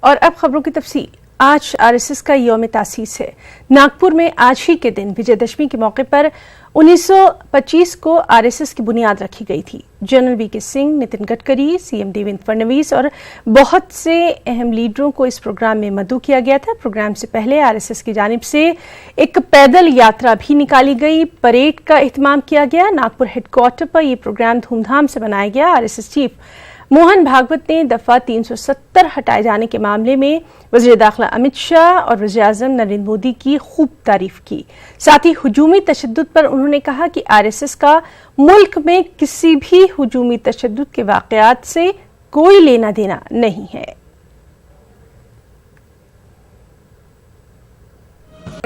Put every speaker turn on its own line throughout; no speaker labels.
और अब खबरों की तफसील। आज आरएसएस का यौम तासीस है। नागपुर में आज ही के दिन विजयदशमी के मौके पर 1925 को आरएसएस की बुनियाद रखी गई थी। General VK Singh, Nitin Gadkari, CM Devendra Fadnavis और बहुत से अहम लीडरों को इस प्रोग्राम में मदऊ किया गया था। प्रोग्राम से पहले आरएसएस की जानिब से एक पैदल यात्रा भी निकाली गई, परेड का एहतमाम किया गया। नागपुर हेडक्वार्टर पर यह प्रोग्राम धूमधाम से मनाया गया। आरएसएस चीफ मोहन भागवत ने दफा 370 हटाए जाने के मामले में वज़ीर दाखिला अमित शाह और वज़ीर आज़म नरेंद्र मोदी की खूब तारीफ की। साथ ही हुजूमी तशद्दुद पर उन्होंने कहा कि आरएसएस का मुल्क में किसी भी हुजूमी तशद्दुद के वाक़यात से कोई लेना देना नहीं है।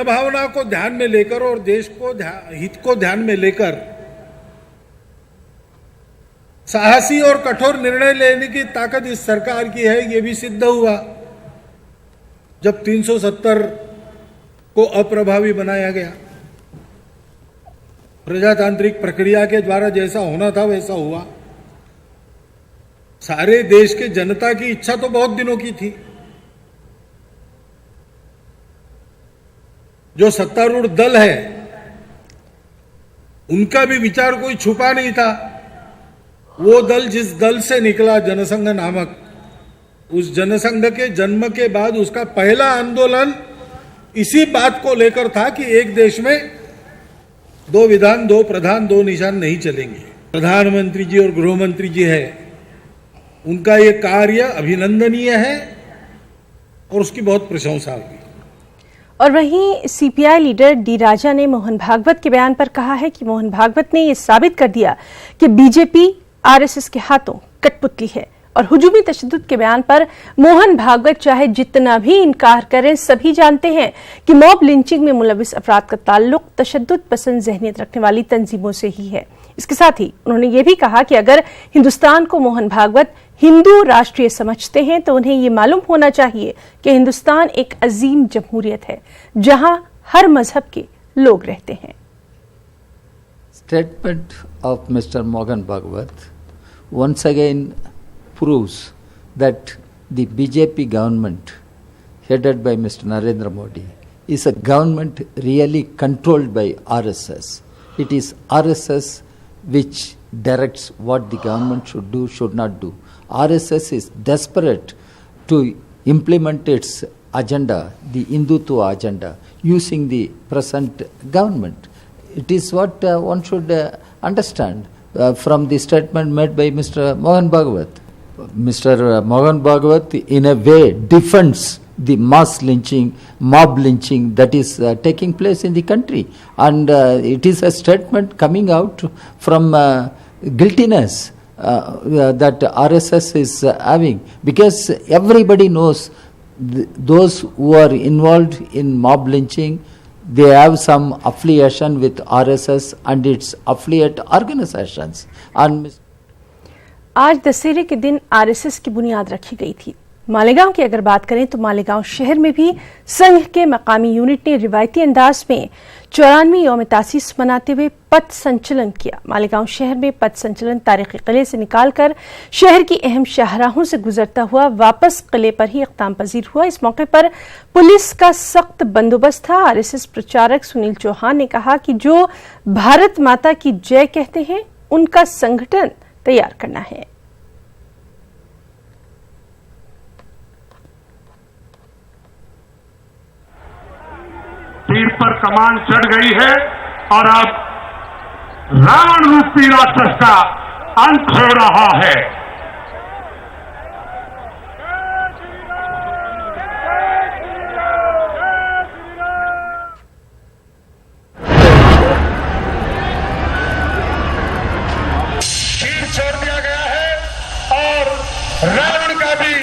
भावना को ध्यान में लेकर और देश को हित को ध्यान में लेकर साहसी और कठोर निर्णय लेने की ताकत इस सरकार की है। यह भी सिद्ध हुआ जब 370 को अप्रभावी बनाया गया। प्रजातांत्रिक प्रक्रिया के द्वारा जैसा होना था वैसा हुआ। सारे देश के जनता की इच्छा तो बहुत दिनों की थी। जो सत्तारूढ़ दल है उनका भी विचार कोई छुपा नहीं था। वो दल जिस दल से निकला, जनसंघ नामक, उस जनसंघ के जन्म के बाद उसका पहला आंदोलन इसी बात को लेकर था कि एक देश में दो विधान, दो प्रधान, दो निशान नहीं चलेंगे। प्रधानमंत्री जी और गृह मंत्री जी है, उनका ये कार्य अभिनंदनीय है और उसकी बहुत प्रशंसा हुई।
और वहीं सीपीआई लीडर डी राजा ने मोहन भागवत के बयान पर कहा है कि मोहन भागवत ने यह साबित कर दिया कि बीजेपी आरएसएस के हाथों कठपुतली है। और हुजूमी तशद्दुद के बयान पर मोहन भागवत चाहे जितना भी इनकार करें, सभी जानते हैं कि मॉब लिंचिंग में मुलविस अफराद का ताल्लुक तशद्दुद पसंद ज़हनियत रखने वाली तंजीमों से ही है। इसके साथ ही उन्होंने ये भी कहा कि अगर हिंदुस्तान को मोहन भागवत हिंदू राष्ट्रीय समझते हैं तो उन्हें ये मालूम होना चाहिए कि हिंदुस्तान एक अजीम जमहूरियत है जहां हर मजहब के लोग रहते हैं।
Statement of Mr. Mohan Bhagwat once again proves that the BJP government headed by Mr. Narendra Modi is a government really controlled by RSS. It is RSS which directs what the government should do, should not do. RSS is desperate to implement its agenda, the Hindutva agenda, using the present government. It is what one should understand from the statement made by Mr. Mohan Bhagwat. Mr. Mohan Bhagwat in a way defends the mass lynching, mob lynching that is taking place in the country, and it is a statement coming out from guiltiness that RSS is having, because everybody knows those who are involved in mob lynching, they have some affiliation with RSS and its affiliate organizations. And
आज दशहरे के दिन RSS की बुनियाद रखी गई थी। मालेगांव की अगर बात करें तो मालेगांव शहर में भी संघ के मकामी यूनिट ने रिवायती अंदाज में 94वीं यौम तासीस मनाते हुए पथ संचलन किया। मालेगांव शहर में पथ संचलन तारीखी किले से निकालकर शहर की अहम शाहराहों से गुजरता हुआ वापस किले पर ही इख्ताम पजीर हुआ। इस मौके पर पुलिस का सख्त बंदोबस्त था। आरएसएस प्रचारक सुनील चौहान ने कहा कि जो भारत माता की जय कहते हैं उनका संगठन तैयार करना है।
तीर पर कमान चढ़ गई है और अब रावण रूपी राक्षस का अंत हो रहा है। तीर छोड़ दिया गया है और रावण का भी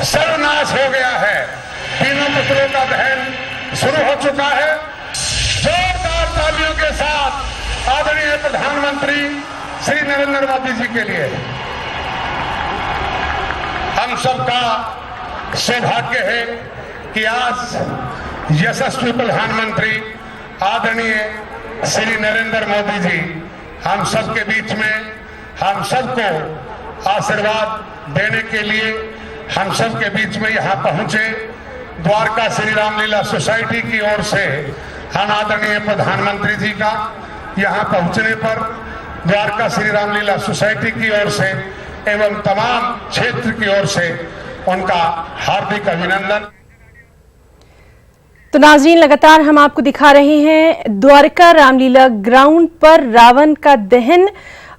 सर्वनाश हो गया है। तीनों पुत्रों का दहन शुरू हो चुका है। जोरदार तालियों के साथ आदरणीय प्रधानमंत्री श्री नरेंद्र मोदी जी के लिए हम सबका सौभाग्य है कि आज यशस्वी प्रधानमंत्री आदरणीय श्री नरेंद्र मोदी जी हम सबके बीच में हम सबको आशीर्वाद देने के लिए हम सब के बीच में यहाँ पहुंचे। द्वारका श्री रामलीला सोसाइटी की ओर से आदरणीय प्रधानमंत्री जी का यहाँ पहुंचने पर द्वारका श्री रामलीला सोसाइटी की ओर से एवं तमाम क्षेत्र की ओर से उनका हार्दिक अभिनंदन।
तो नाज़रीन, लगातार हम आपको दिखा रहे हैं द्वारका रामलीला ग्राउंड पर रावण का दहन,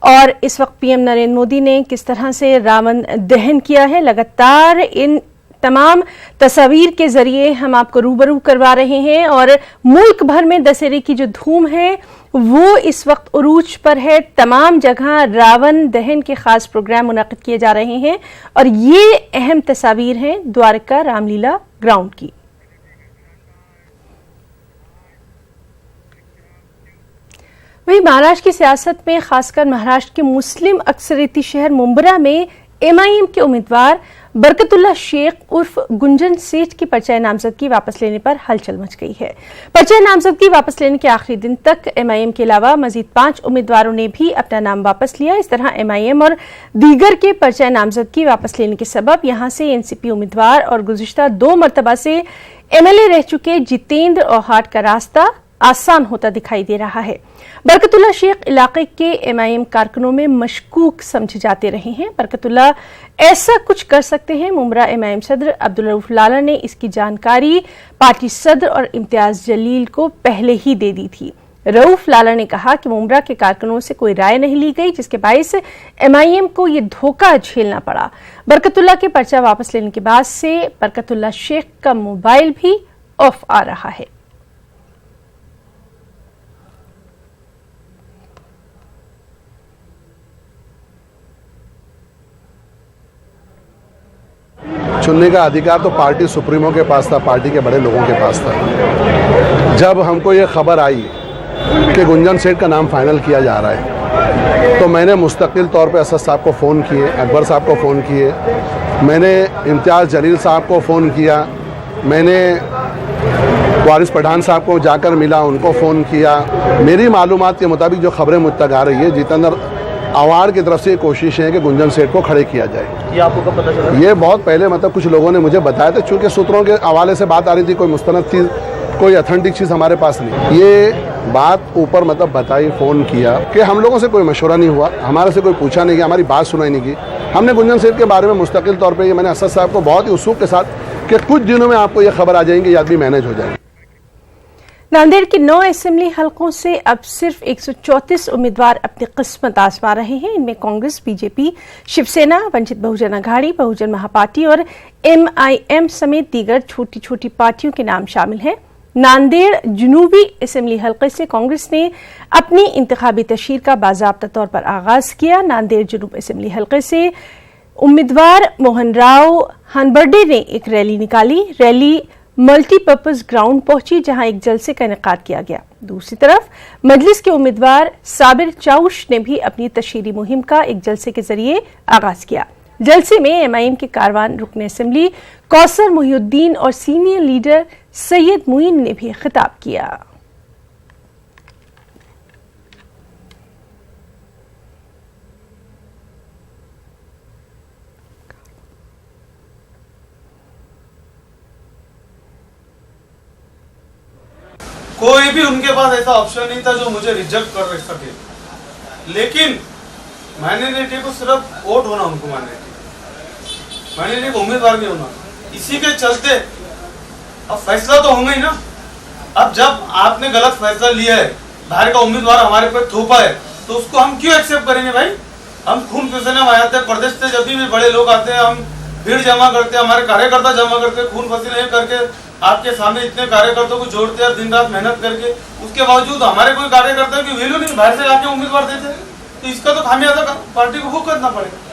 और इस वक्त पीएम नरेंद्र मोदी ने किस तरह से रावण दहन किया है। लगातार इन तमाम तस्वीर के जरिए हम आपको रूबरू करवा रहे हैं, और मुल्क भर में दशहरे की जो धूम है वो इस वक्त उरूज पर है। तमाम जगह रावण दहन के खास प्रोग्राम मुनाकिद किए जा रहे हैं, और ये अहम तस्वीर हैं द्वारका रामलीला ग्राउंड की। वहीं महाराष्ट्र की सियासत में, खासकर महाराष्ट्र के मुस्लिम अक्सरियती शहर मुंब्रा में एमआईएम के उम्मीदवार बरकतुल्ला शेख उर्फ गुंजन सेठ की पर्चा नामजदगी वापस लेने पर हलचल मच गई है। पर्चा नामजदगी वापस लेने के आखिरी दिन तक एमआईएम के अलावा मजीद 5 उम्मीदवारों ने भी अपना नाम वापस लिया। इस तरह एमआईएम और दीगर के पर्चा नामजदगी वापस लेने के सबब यहां से एनसीपी उम्मीदवार और गुज़िश्ता 2 मरतबा से एमएलए रह चुके जितेंद्र औहाट का रास्ता आसान होता दिखाई दे रहा है। बरकतुल्ला शेख इलाके के एमआईएम कारकुनों में मशकूक समझे जाते रहे हैं। बरकतुल्ला ऐसा कुछ कर सकते हैं, मुंब्रा एमआईएम सदर अब्दुल रऊफ लाला ने इसकी जानकारी पार्टी सदर और इम्तियाज जलील को पहले ही दे दी थी। रऊफ लाला ने कहा कि मुंब्रा के कारकुनों से कोई राय नहीं ली गई, जिसके बायस एमआईएम को ये धोखा झेलना पड़ा। बरकतुल्ला के पर्चा वापस लेने के बाद से बरकतुल्ला शेख का मोबाइल भी ऑफ आ रहा है।
चुनने का अधिकार तो पार्टी सुप्रीमो के पास था, पार्टी के बड़े लोगों के पास था। जब हमको ये खबर आई कि गुंजन सेठ का नाम फाइनल किया जा रहा है, तो मैंने मुस्तकिल तौर पे असद साहब को फ़ोन किए, अकबर साहब को फ़ोन किए, मैंने इम्तियाज़ जलील साहब को फ़ोन किया, मैंने वारिस पठान साहब को जाकर मिला, उनको फ़ोन किया। मेरी मालूमात के मुताबिक जो खबरें मुझ तक आ रही है, जितेंद्र आवाड़ की तरफ से कोशिश है कि गुंजन सेठ को खड़े किया जाए।
ये आपको कब पता चला?
ये बहुत पहले, मतलब कुछ लोगों ने मुझे बताया था, चूँकि सूत्रों के हवाले से बात आ रही थी, कोई मुस्तनद चीज़, कोई अथेंटिक चीज़ हमारे पास नहीं। ये बात ऊपर मतलब बताई, फ़ोन किया कि हम लोगों से कोई मशवरा नहीं हुआ, हमारे से कोई पूछा नहीं गया, हमारी बात सुनाई नहीं की। हमने गुंजन सेठ के बारे में मुस्तकिल तौर पर, ये मैंने असद साहब को बहुत ही उत्सुक के साथ कि कुछ दिनों में आपको ये खबर आ जाएंगी, ये आदमी मैनेज हो जाएंगे।
नांदेड़ के 9 असेंबली हलकों से अब सिर्फ 134 उम्मीदवार अपनी किस्मत आजमा रहे हैं। इनमें कांग्रेस, बीजेपी, शिवसेना, वंचित बहुजन अघाड़ी, बहुजन महापार्टी और एमआईएम समेत दीगर छोटी छोटी पार्टियों के नाम शामिल हैं। नांदेड़ जनूबी असेंबली हलके से कांग्रेस ने अपनी इंतखाबी तशहीर का बाज़ाब्ता तौर पर आगाज किया। नांदेड़ जनूब असेंबली हलके से उम्मीदवार मोहन राव हनबर्डे ने एक रैली निकाली। रैली मल्टीपर्पज ग्राउंड पहुंची, जहां एक जलसे का इनेकाद किया गया। दूसरी तरफ मजलिस के उम्मीदवार साबिर चाउश ने भी अपनी तशहीरी मुहिम का एक जलसे के जरिए आगाज किया। जलसे में एमआईएम के कारवान रुकन असेंबली कौसर मोहिउद्दीन और सीनियर लीडर सैयद मुइन ने भी खिताब किया।
कोई भी उनके पास ऐसा ऑप्शन नहीं था जो मुझे रिजेक्ट कर सके, लेकिन मैंडेटरी को सिर्फ वोट होना, उनको मैंडेटरी को उम्मीदवार नहीं होना। इसी के चलते अब फैसला तो होगा ही ना। अब जब आपने गलत फैसला लिया है, बाहर का उम्मीदवार हमारे पे थोपा है, तो उसको हम क्यों एक्सेप्ट करेंगे भाई? हम खून पसीने में आते हैं, प्रदेश से जब भी बड़े लोग आते हैं, हम भीड़ जमा करते हैं, हमारे कार्यकर्ता जमा करते हैं, खून पसीने करके आपके सामने इतने कार्यकर्ताओं को जोड़ते हैं दिन रात मेहनत करके, उसके बावजूद हमारे कोई कार्यकर्ता की वैल्यू नहीं, बाहर से आके उम्मीदवार देते हैं। तो इसका तो खामियाजा पार्टी को भुगतना करना पड़ेगा।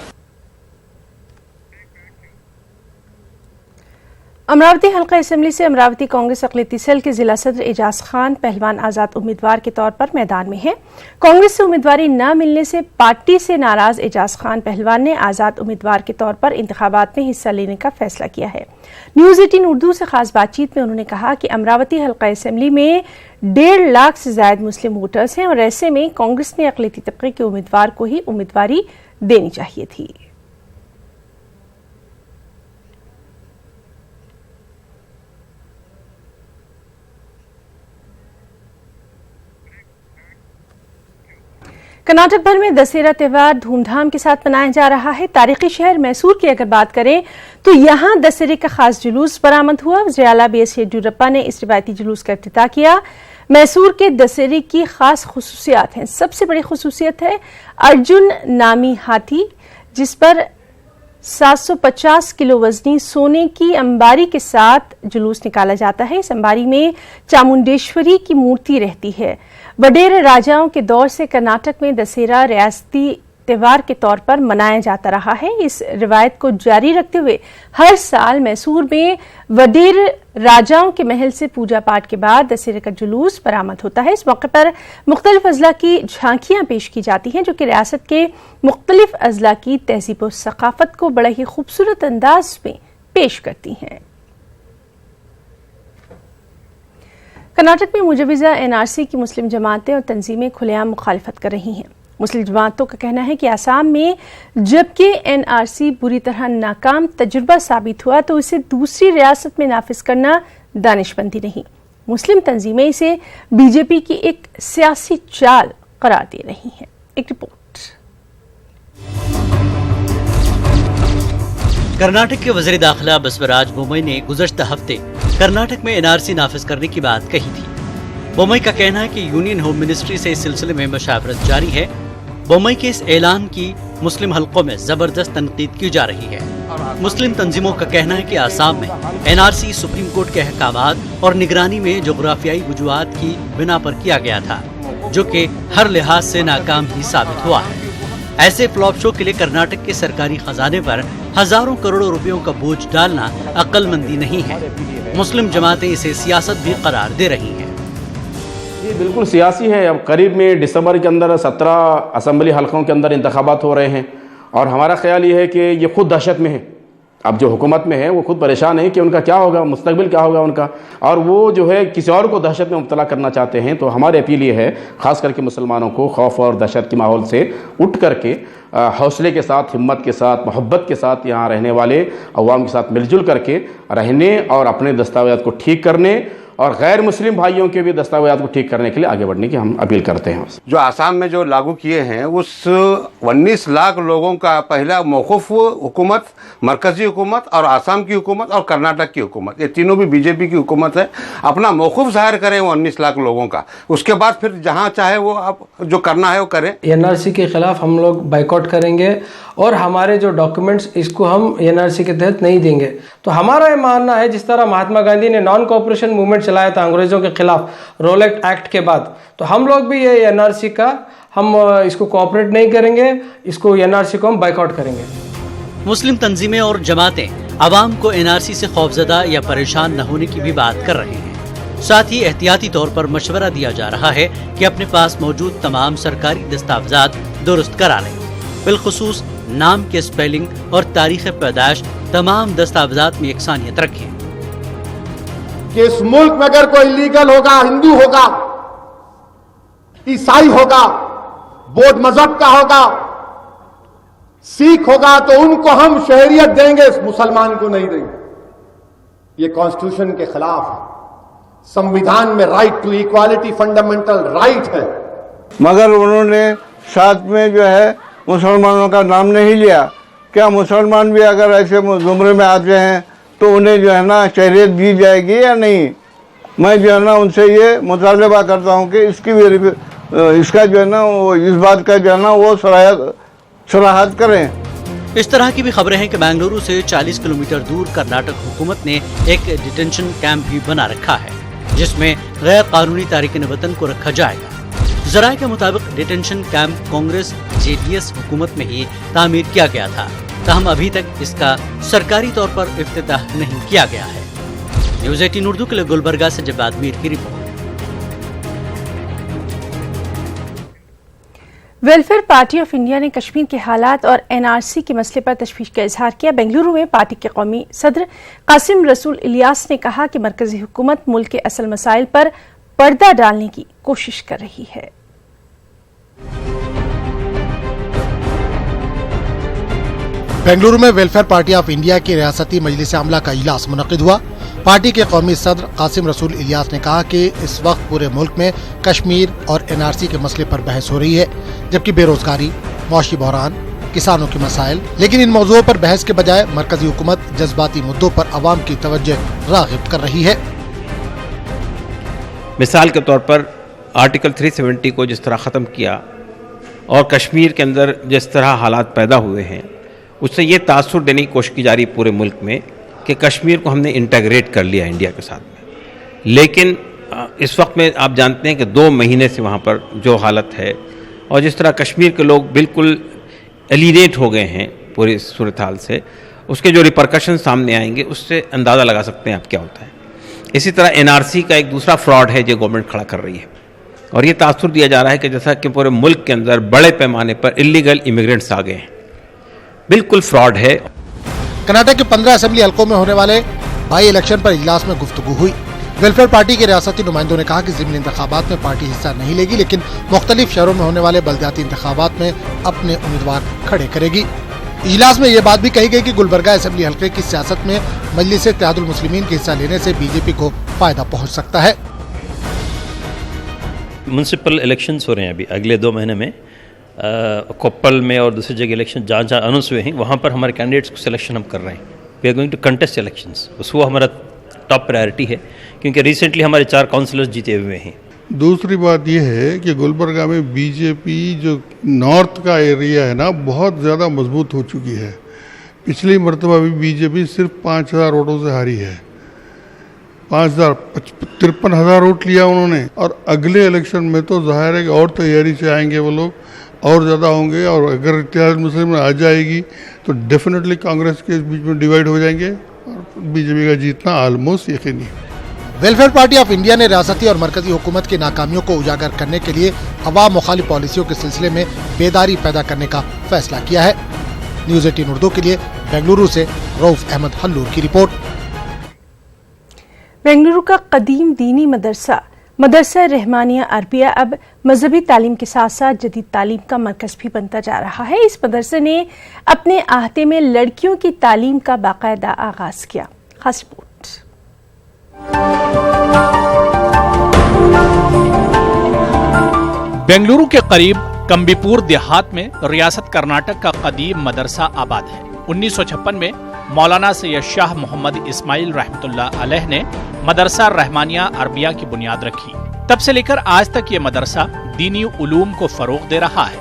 अमरावती हल्का असेंबली से अमरावती कांग्रेस अक़लियती सेल के जिला सदर एजाज खान पहलवान आजाद उम्मीदवार के तौर पर मैदान में हैं। कांग्रेस से उम्मीदवारी न मिलने से पार्टी से नाराज एजाज खान पहलवान ने आजाद उम्मीदवार के तौर पर इंतखाबात में हिस्सा लेने का फैसला किया है। न्यूज़ 18 उर्दू से खास बातचीत में उन्होंने कहा कि अमरावती हल्का असेंबली में 1.5 लाख से ज्यादा मुस्लिम वोटर्स हैं और ऐसे में कांग्रेस ने अक़लियती तबके के उम्मीदवार को ही उम्मीदवारी देनी चाहिए थी। कर्नाटक भर में दशहरा त्यौहार धूमधाम के साथ मनाया जा रहा है। तारीखी शहर मैसूर की अगर बात करें तो यहां दशहरे का खास जुलूस बरामद हुआ। वज़ीर आला BS येडियुरप्पा ने इस रिवायती जुलूस का इफ्तिताह किया। मैसूर के दशहरे की खास खुसूसियात हैं। सबसे बड़ी खुसूसियत है अर्जुन नामी हाथी, जिस पर 750 किलो वजनी सोने की अंबारी के साथ जुलूस निकाला जाता है। इस अंबारी में चामुंडेश्वरी की मूर्ति रहती है। वडेर राजाओं के दौर से कर्नाटक में दशहरा रियासती त्यौहार के तौर पर मनाया जाता रहा है। इस रिवायत को जारी रखते हुए हर साल मैसूर में वडेर राजाओं के महल से पूजा पाठ के बाद दशहरे का जुलूस बरामद होता है। इस मौके पर मुख्तलिफ अजला की झांकियां पेश की जाती हैं, जो कि रियासत के मुख्तलिफ अजला की तहजीब और सकाफत को बड़े ही खूबसूरत अंदाज में पेश करती हैं। कर्नाटक में मुजवजा NRC की मुस्लिम जमातें और तंजीमें खुलेआम मुखालिफत कर रही हैं। मुस्लिम जमातों का कहना है कि आसाम में जबकि NRC बुरी तरह नाकाम तजुर्बा साबित हुआ तो इसे दूसरी रियासत में नाफिज करना दानिशमंदी नहीं। मुस्लिम तंजीमें इसे BJP की एक सियासी चाल करार दे रही हैं। एक रिपोर्ट।
कर्नाटक के वज़ीर दाखिला बसवराज बोम्मई ने गुज़श्ता हफ्ते कर्नाटक में NRC नाफिज करने की बात कही थी। बोम्मई का कहना है कि यूनियन होम मिनिस्ट्री से इस सिलसिले में मशावरत जारी है। बोम्मई के इस ऐलान की मुस्लिम हलकों में जबरदस्त तनकीद की जा रही है। मुस्लिम तंजीमों का कहना है कि आसाम में NRC सुप्रीम कोर्ट के अहकामात और निगरानी में जोग्राफियाई वजूहात की बिना पर किया गया था, जो कि हर लिहाज से नाकाम ही साबित हुआ है। ऐसे फ्लॉप शो के लिए कर्नाटक के सरकारी खजाने पर हजारों करोड़ों रुपयों का बोझ डालना अक्लमंदी नहीं है। मुस्लिम जमातें इसे सियासत भी करार दे रही हैं।
ये बिल्कुल सियासी है। अब करीब में दिसंबर के अंदर 17 असम्बली हलकों के अंदर इंतखाबात हो रहे हैं और हमारा ख्याल ये है कि ये खुद दहशत में है। अब जो हुकूमत में है वो खुद परेशान है कि उनका क्या होगा, मुस्तकबिल क्या होगा उनका, और वो जो है किसी और को दहशत में मुब्तला करना चाहते हैं। तो हमारी अपील ये है ख़ास करके मुसलमानों को खौफ और दहशत के माहौल से उठ करके हौसले के साथ, हिम्मत के साथ, मोहब्बत के साथ यहाँ रहने वाले अवाम के साथ मिलजुल करके रहने और अपने दस्तावेज़ात को ठीक करने और गैर मुस्लिम भाइयों के भी दस्तावेज़ात को ठीक करने के लिए आगे बढ़ने की हम अपील करते हैं।
जो आसाम में जो लागू किए हैं उस 19 लाख लोगों का पहला मौकूफ हुकूमत, मरकजी हुकूमत और आसाम की हुकूमत और कर्नाटक की हुकूमत, ये तीनों भी BJP की हुकूमत है, अपना मौकूफ जाहिर करें वो 19 लाख लोगों का। उसके बाद फिर जहाँ चाहे वो आप जो करना है वो करें।
NRC के खिलाफ हम लोग बाइकआउट करेंगे और हमारे जो डॉक्यूमेंट्स इसको हम NRC के तहत नहीं देंगे। तो हमारा ये मानना है जिस तरह महात्मा गांधी ने नॉन कोऑपरेशन मूवमेंट चलाया था अंग्रेजों के खिलाफ रोलेट एक्ट के बाद, तो हम लोग भी ये NRC का हम इसको कोऑपरेट नहीं करेंगे, इसको NRC को हम बाइकआउट करेंगे।
मुस्लिम तंजीमें और जमातें अवाम को NRC से खौफजदा या परेशान न होने की भी बात कर रहे हैं। साथ ही एहतियाती तौर पर मशवरा दिया जा रहा है कि अपने पास मौजूद तमाम सरकारी दस्तावेजात दुरुस्त करा लें, बिलखुसूस नाम के स्पेलिंग और तारीख पैदाइश तमाम दस्तावेजात में यकसानियत रखें।
कि इस मुल्क में अगर कोई लीगल होगा, हिंदू होगा, ईसाई होगा, बौद्ध मजहब का होगा, सिख होगा, तो उनको हम शहरियत देंगे, मुसलमान को नहीं देंगे। ये कॉन्स्टिट्यूशन के खिलाफ है। संविधान में right to equality fundamental right है,
मगर उन्होंने साथ में जो है मुसलमानों का नाम नहीं लिया। क्या मुसलमान भी अगर ऐसे जुमरे में आते हैं तो उन्हें जो है ना शहरियत दी जाएगी या नहीं? मैं जो है ना उनसे ये मुतालबा करता हूँ कि इसका जो है ना वो इस बात का जो है ना वो सराहत करें।
इस तरह की भी खबरें हैं कि बेंगलुरु से 40 किलोमीटर दूर कर्नाटक हुकूमत ने एक डिटेंशन कैंप भी बना रखा है, जिसमें गैर कानूनी तारिकिन वतन को रखा जाएगा। जराये के मुताबिक डिटेंशन कैंप कांग्रेस JDS हुकूमत में ही तामीर किया गया था, ताहम अभी तक इसका सरकारी तौर पर इफ्तिताह नहीं किया गया है। न्यूज़ 18 उर्दू के लिए गुलबर्गा से जवाद मीर की report.
Welfare party of India ने कश्मीर के हालात और NRC के मसले पर तशवीश का इजहार किया। बेंगलुरु में पार्टी के कौमी सदर कासिम रसूल इलियास ने कहा कि मरकजी हुकूमत मुल्क के असल मसाइल पर पर्दा डालने की कोशिश कर रही है।
बेंगलुरु में वेलफेयर पार्टी ऑफ इंडिया की रियासती मजलिस आमला का इजलास मुनक्किद हुआ। पार्टी के कौमी सदर कासिम रसूल इलियास ने कहा कि इस वक्त पूरे मुल्क में कश्मीर और NRC के मसले पर बहस हो रही है, जबकि बेरोजगारी, मौशी बहरान, किसानों के मसाइल, लेकिन इन मौजूओं पर बहस के बजाय मरकजी हुकूमत जज्बाती मुद्दों पर अवाम की तवज्जो राग़िब कर रही है।
मिसाल के तौर पर आर्टिकल 370 को जिस तरह ख़त्म किया और कश्मीर के अंदर जिस तरह हालात पैदा हुए हैं, उससे ये तासुर देने की कोशिश की जा रही है पूरे मुल्क में कि कश्मीर को हमने इंटीग्रेट कर लिया इंडिया के साथ में। लेकिन इस वक्त में आप जानते हैं कि 2 महीने से वहाँ पर जो हालत है और जिस तरह कश्मीर के लोग बिल्कुल एलिनेट हो गए हैं पूरी सूरत हाल से, उसके जो रिपरकशन सामने आएंगे उससे अंदाज़ा लगा सकते हैं आप क्या होता है। इसी तरह NRC का एक दूसरा फ्रॉड है जो गवर्नमेंट खड़ा कर रही है और ये तासुर दिया जा रहा है कि जैसा कि पूरे मुल्क के अंदर बड़े पैमाने पर इलीगल इमिग्रेंट्स आ गए हैं। बिल्कुल फ्रॉड है।
कर्नाटक के 15 असेंबली हलकों में होने वाले बाई इलेक्शन पर इजलास में गुफ्तगू हुई। वेलफेयर पार्टी के रियासती नुमाइंदों ने कहा कि ज़िमनी इंतखाबात में पार्टी हिस्सा नहीं लेगी, लेकिन मुख्तलिफ शहरों में होने वाले बल्दियाती इंतखाबात में अपने उम्मीदवार खड़े करेगी। इजलास में ये बात भी कही गई कि गुलबर्गा असेंबली हल्के की सियासत में मजलिस इत्तेहादुल मुस्लिमीन के हिस्सा लेने से बीजेपी को फायदा पहुंच सकता है।
म्यूनसिपल इलेक्शंस हो रहे हैं अभी अगले 2 महीने में, कोप्पल में और दूसरी जगह इलेक्शन जहाँ जहाँ अनाउंस हुए हैं वहाँ पर हमारे कैंडिडेट्स को सिलेक्शन हम कर रहे हैं। We are going to contest elections, वो हमारा टॉप प्रायोरिटी है क्योंकि रिसेंटली हमारे 4 काउंसिलर्स जीते हुए हैं।
दूसरी बात यह है कि गुलबर्गा में बीजेपी जो नॉर्थ का एरिया है ना, बहुत ज़्यादा मजबूत हो चुकी है। पिछली मरतबा भी बीजेपी सिर्फ 5000 वोटों से हारी है। 53,000 वोट लिया उन्होंने, और अगले इलेक्शन में तो जाहिर है कि और तैयारी से आएंगे वो लोग, और ज़्यादा होंगे। और अगर इत्तेहाद मुस्लिम आ जाएगी तो डेफिनेटली कांग्रेस के बीच में डिवाइड हो जाएंगे और बीजेपी का जीतना ऑलमोस्ट यकीनी है।
वेलफेयर पार्टी ऑफ इंडिया ने रियासती और मरकजी हुकूमत की नाकामियों को उजागर करने के लिए अवाम मुखालिफ पॉलिसियों के सिलसिले में बेदारी पैदा करने का फैसला किया है। न्यूज़ 18 उर्दू के लिए बेंगलुरु से रऊफ अहमद हल्लूर की रिपोर्ट।
बेंगलुरु का कदीम दीनी मदरसा रहमानिया अरबिया अब मजहबी तालीम के साथ साथ जदीद तालीम का मरकज भी बनता जा रहा है। इस मदरसे ने अपने आहते में लड़कियों की तालीम का बाकायदा आगाज किया। खास रिपोर्ट।
बेंगलुरु के करीब कंबीपुर देहात में रियासत कर्नाटक का कदीम मदरसा आबाद है। 1956 में मौलाना सैयद शाह मोहम्मद इस्माइल रहमतुल्लाह अलैह ने मदरसा रहमानिया अरबिया की बुनियाद रखी। तब से लेकर आज तक ये मदरसा दीनी उलूम को फरोग दे रहा है।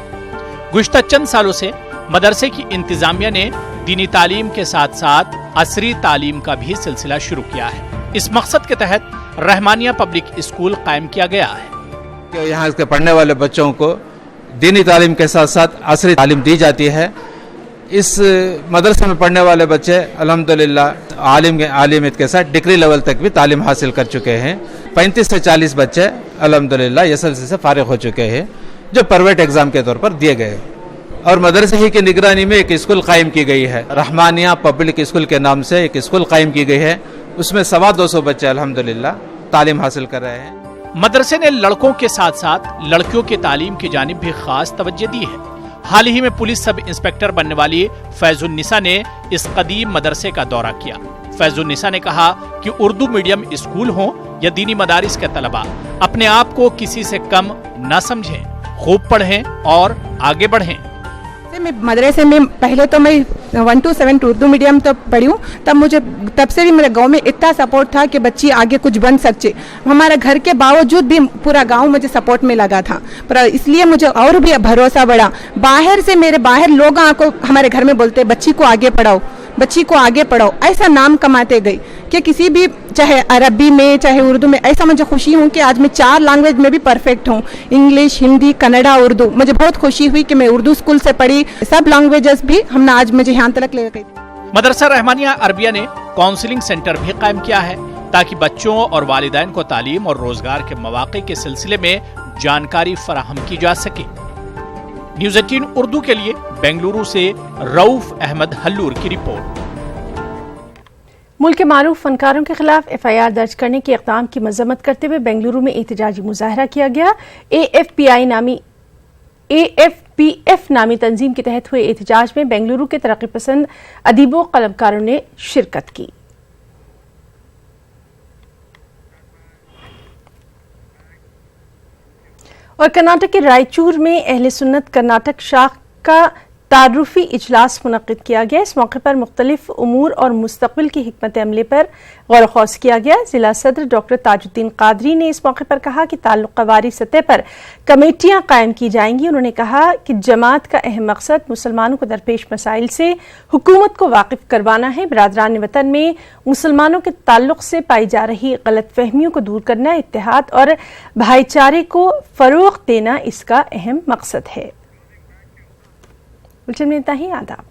गुज़श्ता चंद सालों से मदरसे की इंतजामिया ने दीनी तालीम के साथ साथ असरी तालीम का भी सिलसिला शुरू किया है। इस मकसद के तहत रहमानिया पब्लिक स्कूल कायम किया गया है।
यहाँ इसके पढ़ने वाले बच्चों को दीनी तालीम के साथ साथ असरी तालीम दी जाती है। इस मदरसे में पढ़ने वाले बच्चे अल्हम्दुलिल्लाह आलिमियत के साथ डिग्री लेवल तक भी तालीम हासिल कर चुके हैं। 35 से 40 बच्चे अल्हम्दुलिल्लाह SSLC से फारिग हो चुके हैं, जो प्राइवेट एग्जाम के तौर पर दिए गए। और मदरसे ही की निगरानी में एक स्कूल कायम की गई है, रहमानिया पब्लिक स्कूल के नाम से एक स्कूल कायम की गई है। उसमें 250 बच्चे अल्हम्दुलिल्लाह तालीम हासिल कर रहे हैं।
मदरसे ने लड़कों के साथ साथ लड़कियों की तालीम की जानिब भी खास तवज्जो दी है। हाल ही में पुलिस सब इंस्पेक्टर बनने वाली फैजुन्निसा ने इस कदीम मदरसे का दौरा किया। फैजुन्निसा ने कहा कि उर्दू मीडियम स्कूल हो या दीनी मदारिस के तलबा अपने आप को किसी से कम न समझें, खूब पढ़ें और आगे बढ़ें।
मैं मदरसे में पहले तो मैं 1 to 7 उर्दू मीडियम तो पढ़ी हूँ, तब से भी मेरे गांव में इतना सपोर्ट था कि बच्ची आगे कुछ बन सकते। हमारा घर के बावजूद भी पूरा गांव मुझे सपोर्ट में लगा था, पर इसलिए मुझे और भी भरोसा बढ़ा। बाहर लोग आको हमारे घर में बोलते बच्ची को आगे पढ़ाओ, बच्ची को आगे पढ़ाओ, ऐसा नाम कमाते गई कि किसी भी चाहे अरबी में चाहे उर्दू में। ऐसा मुझे खुशी हूँ कि आज मैं 4 लैंग्वेज में भी परफेक्ट हूँ, इंग्लिश, हिंदी, कन्नड़ा, उर्दू। मुझे बहुत खुशी हुई कि मैं उर्दू स्कूल से पढ़ी, सब लैंग्वेजेस भी हमने आज मुझे यहाँ तक ले गई।
मदरसा रहमानिया अरबिया ने काउंसलिंग सेंटर भी कायम किया है ताकि बच्चों और वालिदैन को तालीम और रोजगार के मौके के सिलसिले में जानकारी फराहम की जा सके। न्यूज़ 18 उर्दू के लिए बेंगलुरु से रऊफ अहमद हल्लूर की रिपोर्ट।
मुल्क के मारूफ फनकारों के खिलाफ FIR दर्ज करने के इक़दाम की मजम्मत करते हुए बेंगलुरु में एहतजाजी मुजाहरा किया गया। AFPF नामी तंजीम के तहत हुए एहतजाज में बेंगलुरु के तरक्की पसंद अदीबों कलमकारों ने शिरकत की। और कर्नाटक के रायचूर में अहले सुन्नत कर्नाटक शाख का तारुफी इजलास मुनक्किद किया गया। इस मौके पर मुख्तलिफ उमूर और मुस्तकबिल की हिकमत अमली पर गौर खौस किया गया। जिला सदर डॉक्टर ताजुद्दीन कादरी ने इस मौके पर कहा कि ताल्लुक़वारी सतह पर कमेटियां कायम की जाएंगी। उन्होंने कहा कि जमात का अहम मकसद मुसलमानों को दरपेश मसाइल से हुकूमत को वाकिफ करवाना है। बिरादरान वतन में मुसलमानों के ताल्लुक से पाई जा रही गलतफहमियों को दूर करना, इत्तेहाद और भाईचारे को फरोग देना इसका अहम मकसद है। बुलेटिन में इतना ही। आदाब।